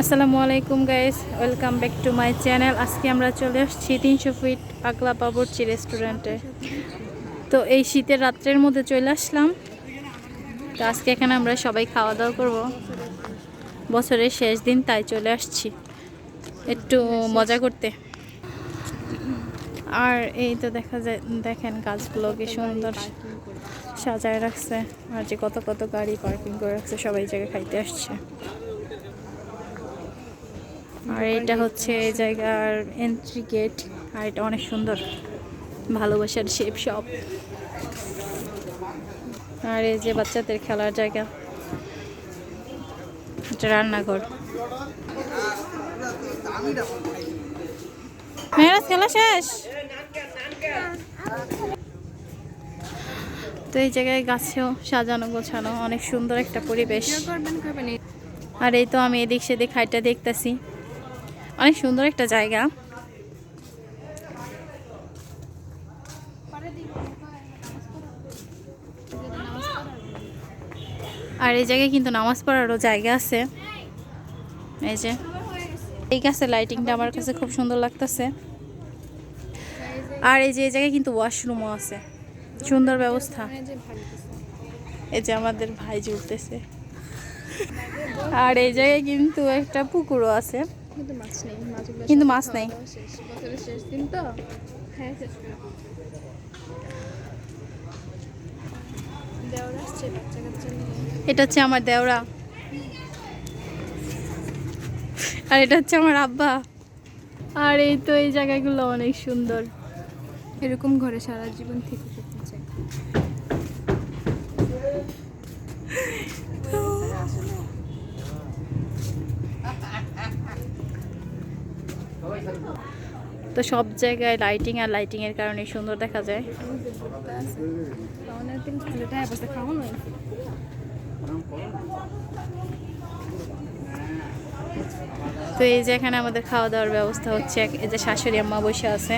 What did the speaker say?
আসসালামু আলাইকুম guys, welcome back to my channel. আজকে আমরা চলে আসছি 300 ফিট পাগলা বাবুর্চি রেস্টুরেন্টে। তো এই শীতের রাত্রের মধ্যে চলে আসলাম। তো আজকে এখানে আমরা সবাই খাওয়া দাওয়া করব, বছরের শেষ দিন, তাই চলে আসছি একটু মজা করতে। আর এই তো দেখা যায়, দেখেন গাছগুলো কি সুন্দর সাজায় রাখছে, আর যে কত কত গাড়ি পার্কিং করে রাখছে, সবাই জায়গায় খাইতে আসছে। আর এটা হচ্ছে এই জায়গার এন্ট্রি গেট, আর এটা অনেক সুন্দর, ভালোবাসার শেপ শপ। আর এই যে বাচ্চাদের খেলার জায়গা, এটা রান্নাঘর। মেয়েরাজ খেলা শেষ। তো এই জায়গায় গাছেও সাজানো গোছানো, অনেক সুন্দর একটা পরিবেশ। আর এই তো আমি এদিক সেদিক হাইটা দেখতেছি, অনেক সুন্দর একটা জায়গা। আর এই জায়গায় কিন্তু নামাজ পড়ারও জায়গা আছে। এই যে এই গাছের লাইটিংটা আমার কাছে খুব সুন্দর লাগতেছে। আর এই যে এই জায়গায় কিন্তু ওয়াশরুমও আছে, সুন্দর ব্যবস্থা। এই যে আমাদের ভাই জুড়তেছে। আর এই জায়গায় কিন্তু একটা পুকুরও আছে, কিন্তু মাছ নেই। এটা হচ্ছে আমার দেওরা, আর এটা হচ্ছে আমার আব্বা। আর এই তো এই জায়গাগুলো অনেক সুন্দর, এরকম ঘরে সারা জীবন থেকে যেতে চাই। তো সব জায়গায় লাইটিং, আর লাইটিং এর কারণে সুন্দর দেখা যায়। তো এই যে এখানে আমাদের খাওয়া দাওয়ার ব্যবস্থা হচ্ছে, এই যে শাশুড়ি আম্মা বসে আছে।